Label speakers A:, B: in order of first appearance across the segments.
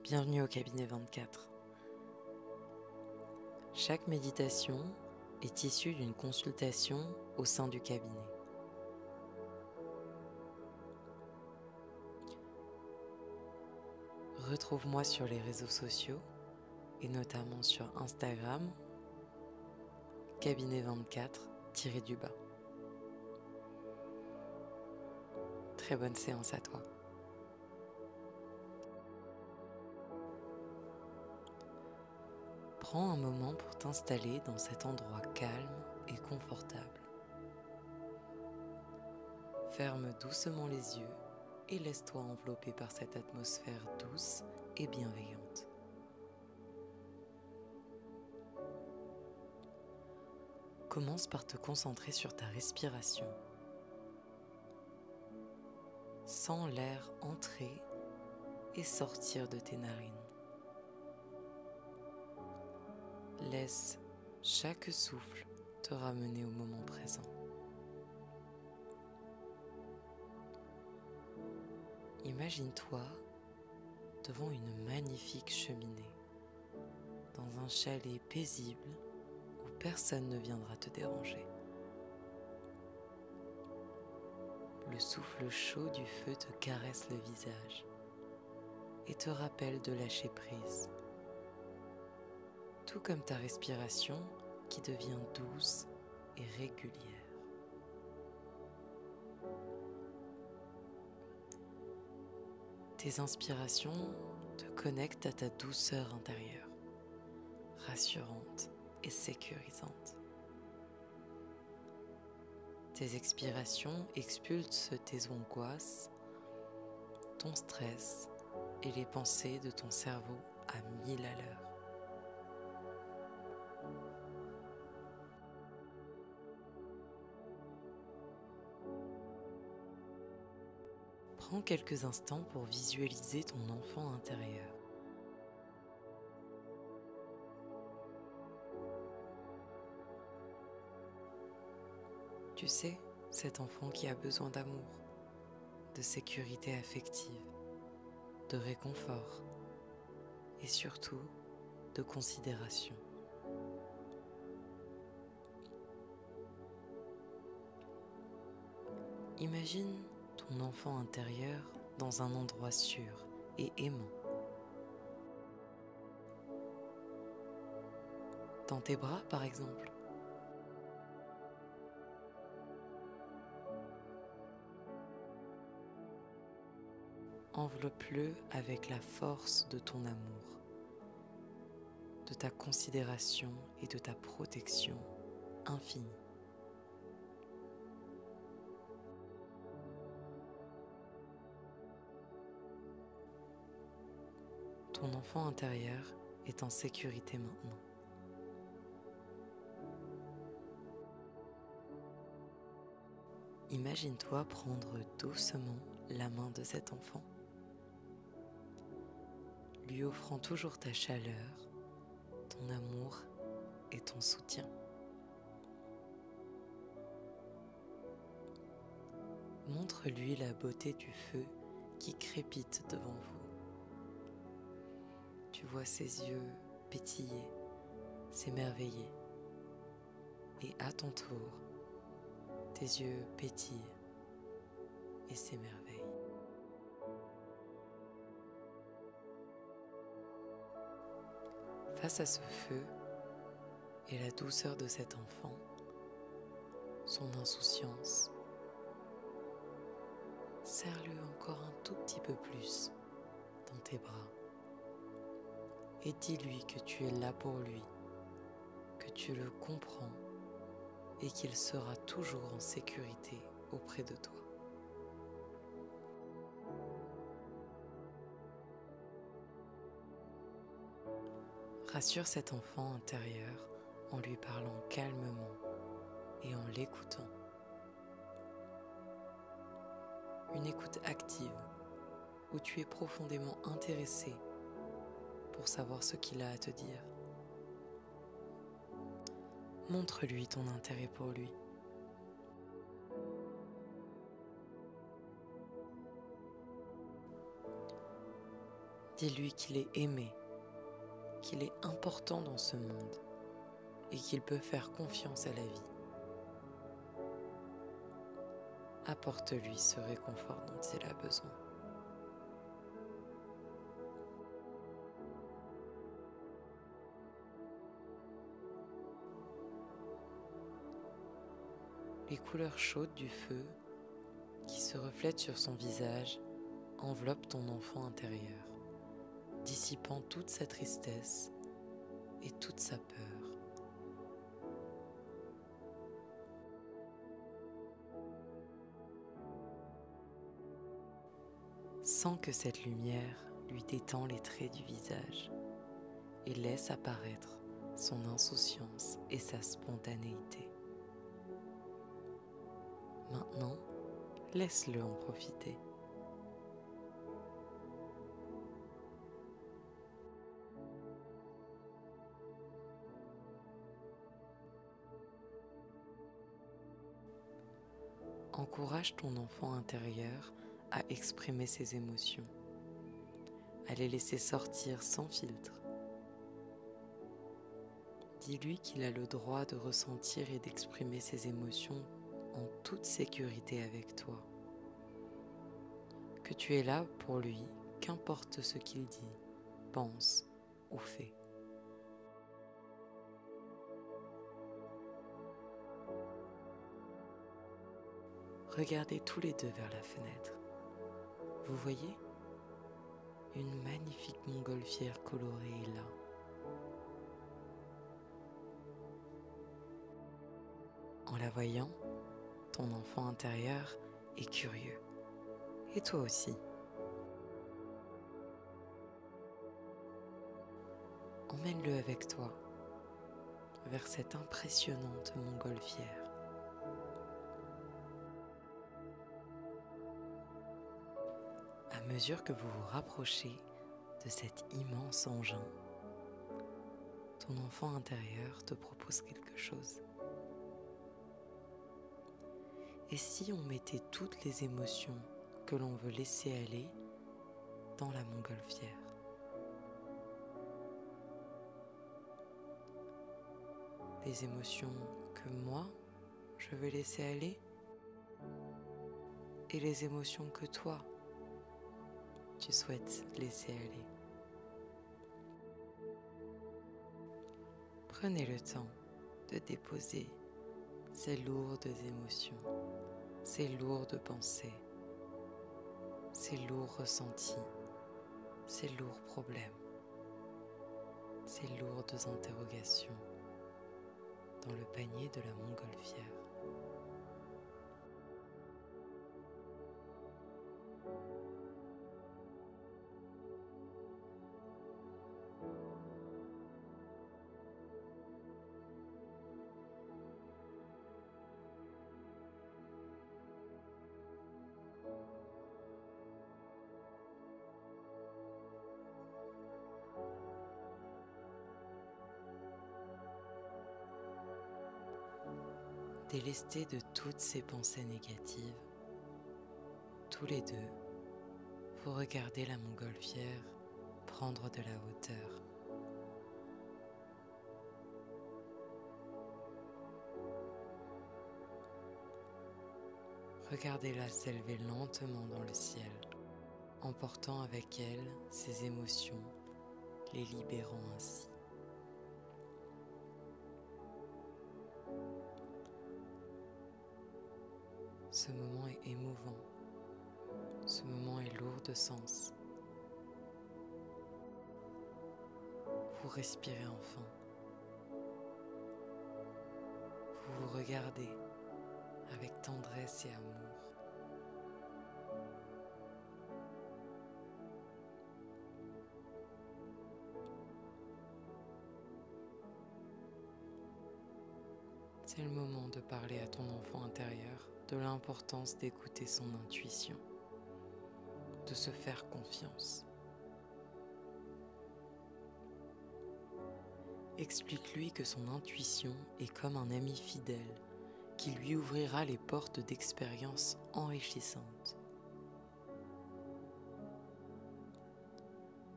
A: Bienvenue au cabinet 24. Chaque méditation est issue d'une consultation au sein du cabinet. Retrouve-moi sur les réseaux sociaux et notamment sur Instagram, cabinet 24-du-bas. Très bonne séance à toi. Prends un moment pour t'installer dans cet endroit calme et confortable. Ferme doucement les yeux et laisse-toi envelopper par cette atmosphère douce et bienveillante. Commence par te concentrer sur ta respiration. Sens l'air entrer et sortir de tes narines. Laisse chaque souffle te ramener au moment présent. Imagine-toi devant une magnifique cheminée, dans un chalet paisible où personne ne viendra te déranger. Le souffle chaud du feu te caresse le visage et te rappelle de lâcher prise. Tout comme ta respiration qui devient douce et régulière. Tes inspirations te connectent à ta douceur intérieure, rassurante et sécurisante. Tes expirations expulsent tes angoisses, ton stress et les pensées de ton cerveau à 1000 à l'heure. Prends quelques instants pour visualiser ton enfant intérieur. Tu sais, cet enfant qui a besoin d'amour, de sécurité affective, de réconfort et surtout de considération. Imagine ton enfant intérieur dans un endroit sûr et aimant. Dans tes bras, par exemple. Enveloppe-le avec la force de ton amour, de ta considération et de ta protection infinie. Ton enfant intérieur est en sécurité maintenant. Imagine-toi prendre doucement la main de cet enfant, lui offrant toujours ta chaleur, ton amour et ton soutien. Montre-lui la beauté du feu qui crépite devant vous. Tu vois ses yeux pétiller, s'émerveiller. Et à ton tour, tes yeux pétillent et s'émerveillent. Face à ce feu et la douceur de cet enfant, son insouciance, serre-le encore un tout petit peu plus dans tes bras et dis-lui que tu es là pour lui, que tu le comprends et qu'il sera toujours en sécurité auprès de toi. Rassure cet enfant intérieur en lui parlant calmement et en l'écoutant. Une écoute active où tu es profondément intéressé pour savoir ce qu'il a à te dire. Montre-lui ton intérêt pour lui. Dis-lui qu'il est aimé, qu'il est important dans ce monde et qu'il peut faire confiance à la vie. Apporte-lui ce réconfort dont il a besoin. Les couleurs chaudes du feu qui se reflètent sur son visage enveloppent ton enfant intérieur, dissipant toute sa tristesse et toute sa peur. Sens que cette lumière lui détend les traits du visage et laisse apparaître son insouciance et sa spontanéité. Maintenant, laisse-le en profiter. Encourage ton enfant intérieur à exprimer ses émotions, à les laisser sortir sans filtre. Dis-lui qu'il a le droit de ressentir et d'exprimer ses émotions en toute sécurité avec toi. Que tu es là pour lui, qu'importe ce qu'il dit, pense ou fait. Regardez tous les deux vers la fenêtre. Vous voyez? Une magnifique montgolfière colorée est là. En la voyant, ton enfant intérieur est curieux. Et toi aussi. Emmène-le avec toi vers cette impressionnante montgolfière. À mesure que vous vous rapprochez de cet immense engin, ton enfant intérieur te propose quelque chose. Et si on mettait toutes les émotions que l'on veut laisser aller dans la montgolfière? Des émotions que moi, je veux laisser aller et les émotions que toi, tu souhaites laisser aller. Prenez le temps de déposer ces lourdes émotions, ces lourdes pensées, ces lourds ressentis, ces lourds problèmes, ces lourdes interrogations dans le panier de la montgolfière. Délestés de toutes ces pensées négatives, tous les deux, vous regardez la montgolfière prendre de la hauteur. Regardez-la s'élever lentement dans le ciel, emportant avec elle ses émotions, les libérant ainsi. Ce moment est émouvant, ce moment est lourd de sens. Vous respirez enfin. Vous vous regardez avec tendresse et amour. C'est le moment de parler à ton enfant intérieur de l'importance d'écouter son intuition, de se faire confiance. Explique-lui que son intuition est comme un ami fidèle qui lui ouvrira les portes d'expériences enrichissantes.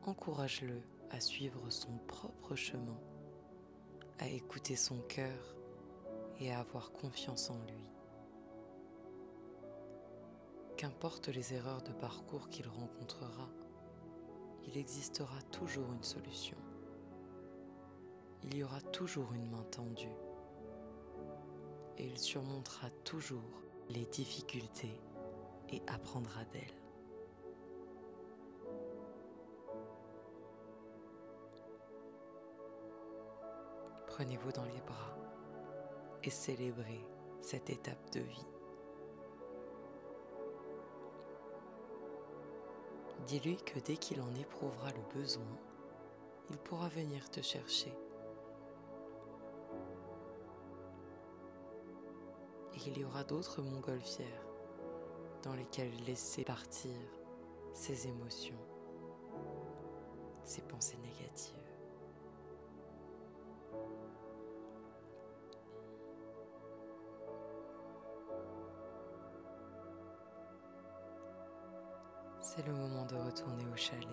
A: encourage-le à suivre son propre chemin, à écouter son cœur et à avoir confiance en lui. Qu'importe les erreurs de parcours qu'il rencontrera, il existera toujours une solution. Il y aura toujours une main tendue et il surmontera toujours les difficultés et apprendra d'elles. Prenez-vous dans les bras et célébrez cette étape de vie. Dis-lui que dès qu'il en éprouvera le besoin, il pourra venir te chercher. Et il y aura d'autres montgolfières dans lesquelles laisser partir ses émotions, ses pensées négatives. C'est le moment de retourner au chalet.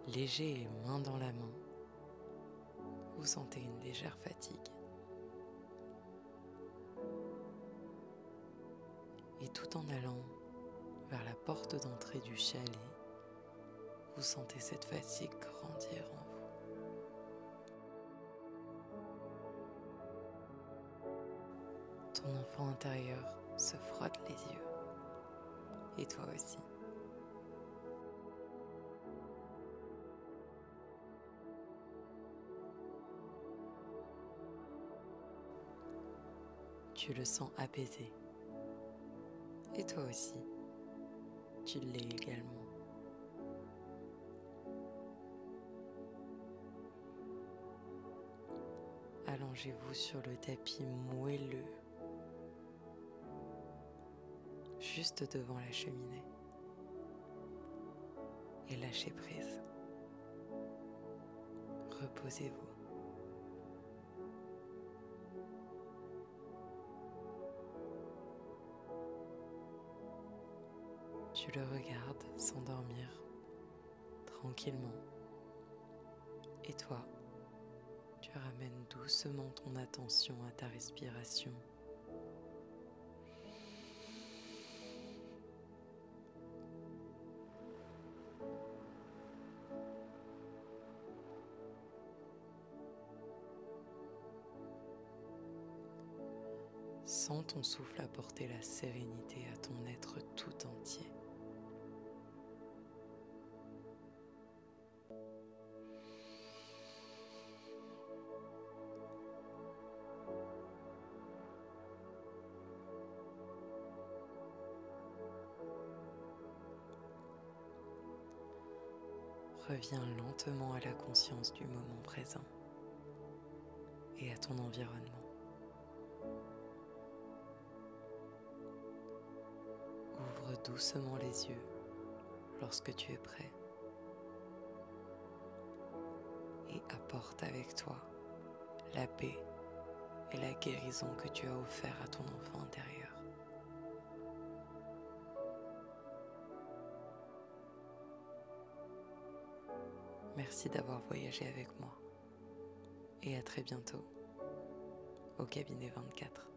A: Léger et main dans la main, vous sentez une légère fatigue. Et tout en allant vers la porte d'entrée du chalet, vous sentez cette fatigue grandir en vous. Ton enfant intérieur se frotte les yeux. Et toi aussi. Tu le sens apaisé. Et toi aussi, tu l'es également. Allongez-vous sur le tapis moelleux, juste devant la cheminée, et lâchez prise. Reposez-vous. Tu le regardes s'endormir tranquillement. Et toi, tu ramènes doucement ton attention à ta respiration. Sens ton souffle apporter la sérénité à ton être tout entier. Reviens lentement à la conscience du moment présent et à ton environnement. Ouvre doucement les yeux lorsque tu es prêt et apporte avec toi la paix et la guérison que tu as offert à ton enfant intérieur. Merci d'avoir voyagé avec moi et à très bientôt au cabinet 24.